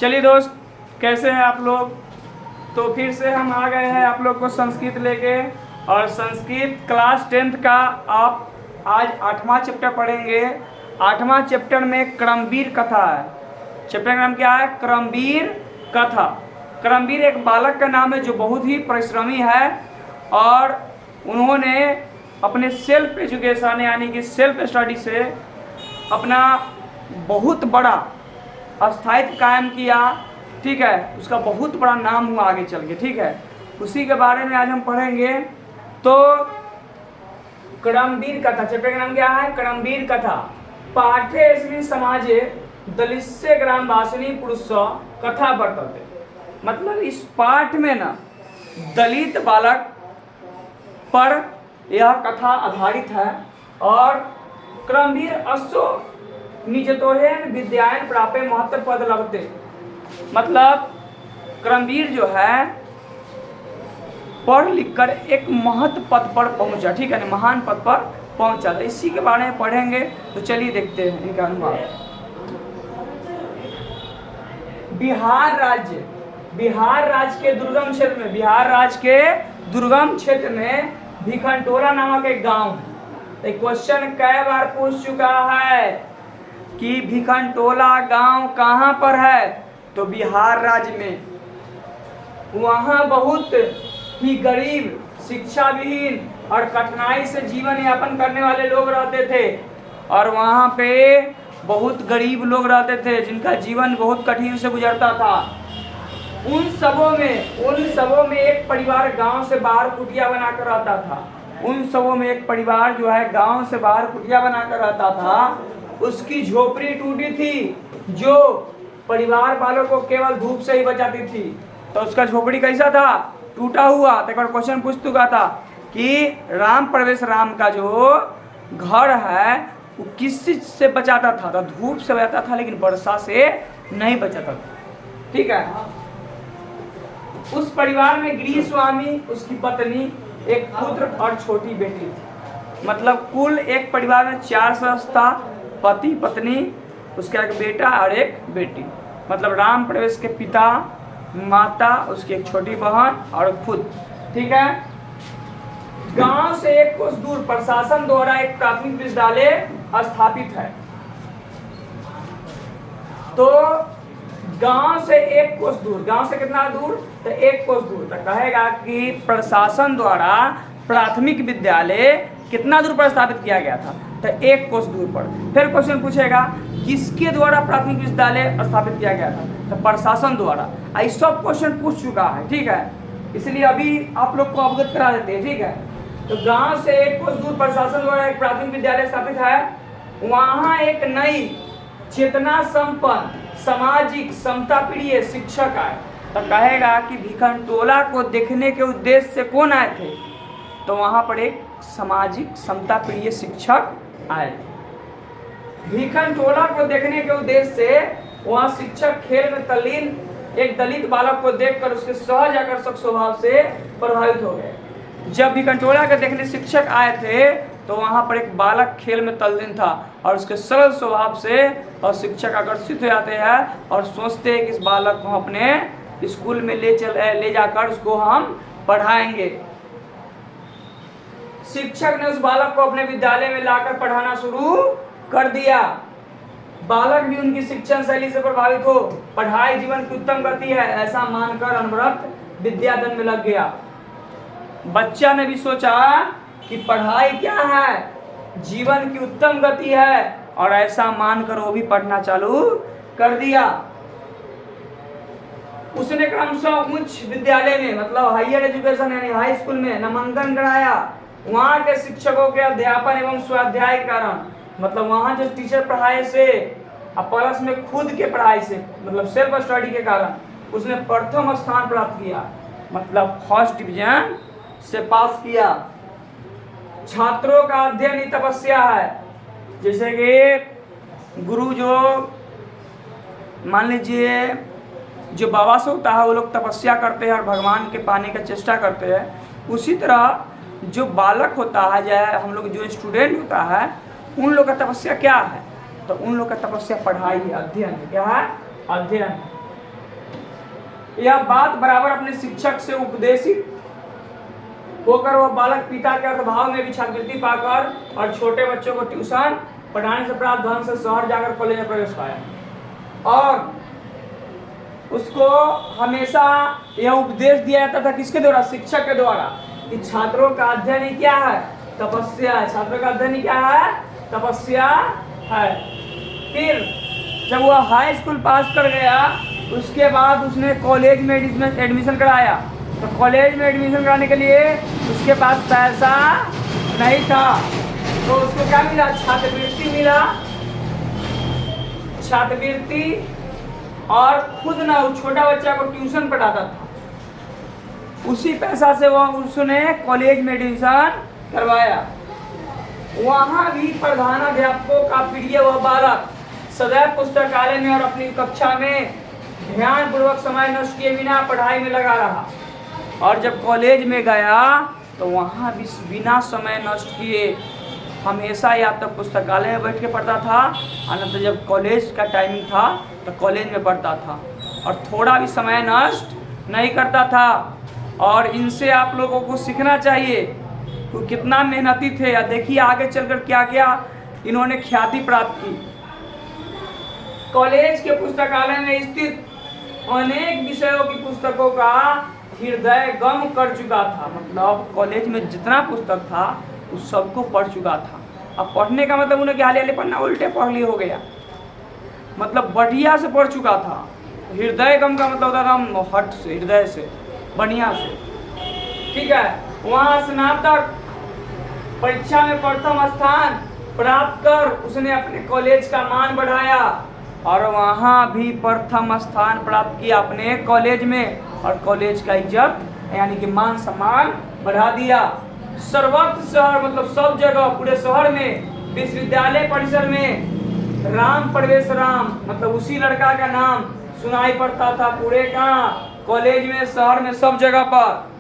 चलिए दोस्त, कैसे हैं आप लोग। तो फिर से हम आ गए हैं आप लोग को संस्कृत लेके, और संस्कृत क्लास 10th का आप आज 8वां चैप्टर पढ़ेंगे। 8वां चैप्टर में क्रमवीर कथा है। चैप्टर का नाम क्या है? क्रमवीर कथा। क्रमवीर एक बालक का नाम है जो बहुत ही परिश्रमी है, और उन्होंने अपने सेल्फ एजुकेशन यानी कि सेल्फ स्टडी से अपना बहुत बड़ा स्थायित्व कायम किया। ठीक है, उसका बहुत बड़ा नाम हुआ आगे चल के। ठीक है, उसी के बारे में आज हम पढ़ेंगे। तो क्रमवीर कथा, चैप्टर का नाम क्या है? क्रमवीर कथा। पाठ्येऽस्मिन् समाजे दलिस्य ग्रामवासिनी पुरुष कथा वर्तते। मतलब इस पाठ में ना दलित बालक पर यह कथा आधारित है। और क्रमवीर अश्व निजतोहेन विद्यायन प्राप्य महत्व पद लभते। मतलब क्रमवीर जो है पढ़ लिख कर एक महत्व पद पर पहुंचा। ठीक है, महान पद पर पहुंचा। तो इसी के बारे में पढ़ेंगे। तो चलिए देखते हैं इनका अनुवाद। बिहार राज्य के दुर्गम क्षेत्र में, बिहार राज्य के दुर्गम क्षेत्र में भिखनटोला नामक एक गांव है। एक क्वेश्चन कई बार पूछ चुका है कि भिखनटोला गांव कहाँ पर है? तो बिहार राज्य में। वहाँ बहुत ही गरीब, शिक्षा विहीन और कठिनाई से जीवन यापन करने वाले लोग रहते थे। और वहाँ पे बहुत गरीब लोग रहते थे जिनका जीवन बहुत कठिन से गुजरता था। उन सबों में एक परिवार गांव से बाहर कुटिया बनाकर रहता था। उन सबों में एक परिवार जो है गांव से बाहर कुटिया बनाकर रहता था। उसकी झोपड़ी टूटी थी जो परिवार वालों को केवल धूप से ही बचाती थी। तो उसका झोपड़ी कैसा था? टूटा हुआ। तो एक बार क्वेश्चन पूछ चुका था कि राम प्रवेश राम का जो घर है वो किस चीज से बचाता था? तो धूप से बचाता था, लेकिन वर्षा से नहीं बचाता था। ठीक है, उस परिवार में गृह स्वामी, उसकी पत्नी, एक पुत्र और छोटी बेटी थी। मतलब कुल एक परिवार में 4 सदस्य था। पति, पत्नी, उसका एक बेटा और एक बेटी। मतलब राम प्रवेश के पिता, माता, उसकी एक छोटी बहन और खुद। ठीक है, गांव से एक कोस दूर प्रशासन द्वारा एक प्राथमिक विद्यालय स्थापित है। तो गांव से एक कोस दूर, गांव से कितना दूर? तो 1 कोस दूर। तो कहेगा कि प्रशासन द्वारा प्राथमिक विद्यालय कितना दूर पर स्थापित किया गया था? तो 1 कोस दूर पर। फिर क्वेश्चन पूछेगा किसके द्वारा प्राथमिक विद्यालय स्थापित किया गया था? तो प्रशासन द्वारा। ये सब क्वेश्चन पूछ चुका है। ठीक है, इसलिए अभी आप लोग को अवगत करा देते हैं। ठीक है, तो गांव से 1 कोस दूर प्रशासन द्वारा एक प्राथमिक विद्यालय स्थापित है। वहाँ एक नई चेतना संपन्न सामाजिक समता प्रिय शिक्षक आए। तो कहेगा कि भिखनटोला को देखने के उद्देश्य से कौन आए थे? तो वहाँ पर एक सामाजिक समता प्रिय शिक्षक आए थे। भिखनटोला को देखने के उद्देश्य से वहाँ शिक्षक खेल में तल्लीन एक दलित बालक को देखकर उसके सहज आकर्षक स्वभाव से प्रभावित हो गए। जब भिखनटोला के देखने शिक्षक आए थे तो वहाँ पर एक बालक खेल में तल्लीन था, और उसके सरल स्वभाव से और शिक्षक आकर्षित हो जाते हैं और सोचते हैं कि इस बालक को अपने स्कूल में ले जाकर उसको हम पढ़ाएंगे। शिक्षक ने उस बालक को अपने विद्यालय में लाकर पढ़ाना शुरू कर दिया। बालक भी उनकी शिक्षण शैली से प्रभावित हो पढ़ाई जीवन की उत्तम गति है ऐसा मानकर अनवरत विद्यादान में लग गया। बच्चा ने भी सोचा कि पढ़ाई क्या है? जीवन की उत्तम गति है, और ऐसा मानकर वो भी पढ़ना चालू कर दिया। उसने क्रमशः उच्च विद्यालय में, मतलब हायर एजुकेशन यानी हाई स्कूल में नामांकन कराया। वहाँ के शिक्षकों के अध्यापन एवं स्वाध्याय के कारण, मतलब वहाँ जो टीचर पढ़ाई से और प्लस में खुद के पढ़ाई से, मतलब सेल्फ स्टडी के कारण उसने प्रथम स्थान प्राप्त किया। मतलब फर्स्ट डिवीजन से पास किया। छात्रों का अध्ययन ही तपस्या है। जैसे कि गुरु जो मान लीजिए जो बाबा से होता है वो लोग तपस्या करते हैं और भगवान के पाने का चेष्टा करते हैं, उसी तरह जो बालक होता है या हम लोग जो स्टूडेंट होता है उन लोग का तपस्या क्या है? तो उन लोग का तपस्या पढ़ाई है, अध्ययन है। क्या है? अध्ययन। यह बात बराबर अपने शिक्षक से उपदेशित होकर वह बालक पिता के अर्थभाव में भी छात्रवृत्ति पाकर और छोटे बच्चों को ट्यूशन पढ़ाने से प्राप्त धन से शहर जाकर कॉलेज में प्रवेश पाया। और उसको हमेशा यह उपदेश दिया जाता था किसके द्वारा? शिक्षक के द्वारा, कि छात्रों का अध्ययन ही क्या है? तपस्या है। छात्रों का अध्ययन ही क्या है? तपस्या है। फिर जब वह हाई स्कूल पास कर गया उसके बाद उसने कॉलेज में एडमिशन कराया। तो कॉलेज में एडमिशन कराने के लिए उसके पास पैसा नहीं था, तो उसको क्या मिला? छात्रवृत्ति मिला। छात्रवृत्ति, और खुद ना वो छोटा बच्चा को ट्यूशन पढ़ाता था। उसी पैसा से वो उसने कॉलेज में एडमिशन करवाया। वहाँ भी प्रधानाध्यापकों का प्रिय वह बालक सदैव पुस्तकालय में और अपनी कक्षा में ध्यानपूर्वक समय नष्ट किए बिना पढ़ाई में लगा रहा। और जब कॉलेज में गया तो वहाँ भी बिना समय नष्ट किए हमेशा या तो पुस्तकालय में बैठ के पढ़ता था, और तो जब कॉलेज का टाइमिंग था तो कॉलेज में पढ़ता था, और थोड़ा भी समय नष्ट नहीं करता था। और इनसे आप लोगों को सीखना चाहिए कि कितना मेहनती थे। या देखिए आगे चलकर क्या क्या इन्होंने ख्याति प्राप्त की। कॉलेज के पुस्तकालय में स्थित अनेक विषयों की पुस्तकों का हृदय गम कर चुका था। मतलब कॉलेज में जितना पुस्तक था उस सबको पढ़ चुका था। अब पढ़ने का मतलब उन्हें क्या हाल पढ़ना उल्टे पढ़ लिए हो गया, मतलब बढ़िया से पढ़ चुका था। हृदय गम का मतलब होता था हट से, हृदय से, बढ़िया से, ठीक है। वहाँ स्नातक परीक्षा में प्रथम स्थान प्राप्त कर उसने अपने कॉलेज का मान बढ़ाया, और वहाँ भी प्रथम स्थान प्राप्त किया अपने कॉलेज में, और कॉलेज का इज्जत यानी कि मान सम्मान बढ़ा दिया। सर्वत्र शहर मतलब सब जगह पूरे शहर में, विश्वविद्यालय परिसर में राम प्रवेश राम मतलब उसी लड़का का नाम सुनाई पड़ता था पूरे का कॉलेज में, शहर में, सब जगह पर।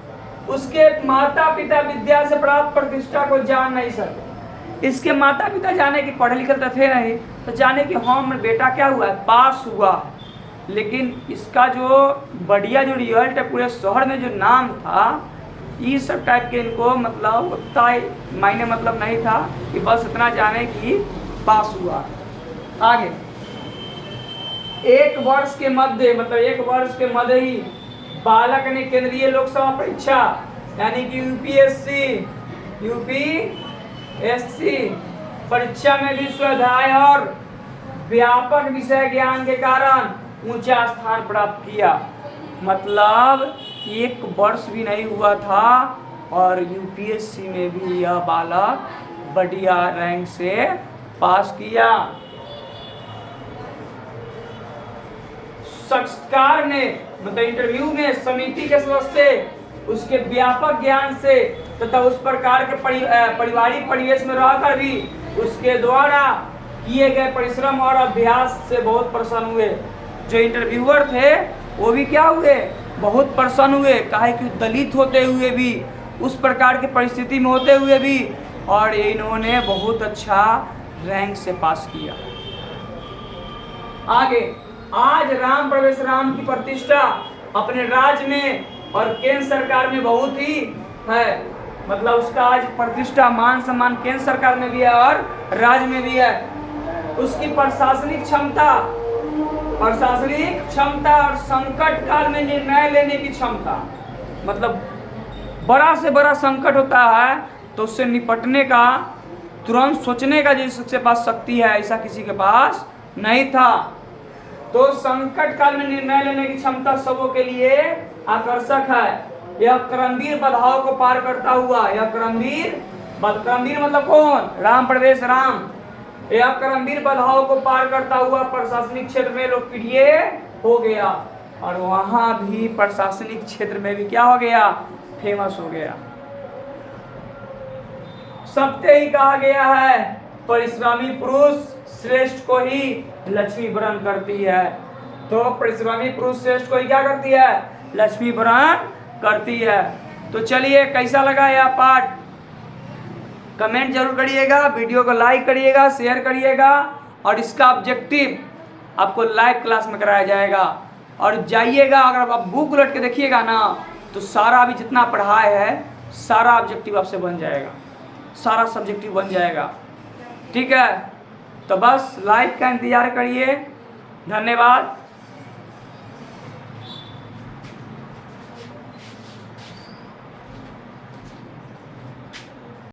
उसके माता पिता विद्या से प्राप्त प्रतिष्ठा को जान नहीं सके। इसके माता पिता जाने कि पढ़े लिखे तो थे नहीं, तो जाने कि हाँ मेरा बेटा क्या हुआ है, पास हुआ। लेकिन इसका जो बढ़िया जो रिजल्ट है पूरे शहर में जो नाम था, ये सब टाइप के इनको मतलब उतना मायने मतलब नहीं था कि बस इतना जाने कि पास हुआ। आगे एक वर्ष के मध्य ही बालक ने केंद्रीय लोकसभा परीक्षा यानी कि यूपीएससी परीक्षा में भी स्वाध्याय और व्यापक विषय ज्ञान के कारण ऊंचा स्थान प्राप्त किया। मतलब एक वर्ष भी नहीं हुआ था और यूपीएससी में भी यह बालक बढ़िया रैंक से पास किया। साक्षात्कार में मतलब इंटरव्यू में समिति के सदस्य उसके व्यापक ज्ञान से तथा उस प्रकार के पारिवारिक परिवेश में रहकर भी उसके द्वारा किए गए परिश्रम और अभ्यास से बहुत प्रसन्न हुए। जो इंटरव्यूअर थे वो भी क्या हुए, बहुत प्रसन्न हुए। काहे कि दलित होते हुए भी, उस प्रकार की परिस्थिति में होते हुए भी, और इन्होंने बहुत अच्छा रैंक से पास किया। आगे आज राम प्रवेश राम की प्रतिष्ठा अपने राज्य में और केंद्र सरकार में बहुत ही है। मतलब उसका आज प्रतिष्ठा मान सम्मान केंद्र सरकार में भी है और राज्य में भी है। उसकी प्रशासनिक क्षमता और संकट काल में निर्णय लेने की क्षमता, मतलब बड़ा से बड़ा संकट होता है तो उससे निपटने का, तुरंत सोचने का जिसके पास शक्ति है, ऐसा किसी के पास नहीं था। तो संकट काल में निर्णय लेने की क्षमता सबों के लिए आकर्षक है। यह क्रमवीर बाधाओं को पार करता हुआ, यह क्रमवीर मतलब कौन, राम प्रवेश राम, यह क्रमवीर बाधाओं को पार करता हुआ प्रशासनिक क्षेत्र में लोकप्रिय हो गया। और वहां भी प्रशासनिक क्षेत्र में भी क्या हो गया, फेमस हो गया। सबसे ही कहा गया है परिश्रमी पुरुष श्रेष्ठ को ही लक्ष्मी वरण करती है। तो परिश्रमी पुरुष श्रेष्ठ को ही क्या करती है, लक्ष्मी वरण करती है। तो चलिए कैसा लगा यह पाठ, कमेंट जरूर करिएगा, वीडियो को लाइक करिएगा, शेयर करिएगा, और इसका ऑब्जेक्टिव आपको लाइव क्लास में कराया जाएगा। और जाइएगा, अगर आप बुक उलट के देखिएगा ना तो सारा अभी जितना पढ़ाया है सारा ऑब्जेक्टिव आपसे बन जाएगा, सारा सब्जेक्टिव बन जाएगा। ठीक है, तो बस लाइव का इंतज़ार करिए। धन्यवाद।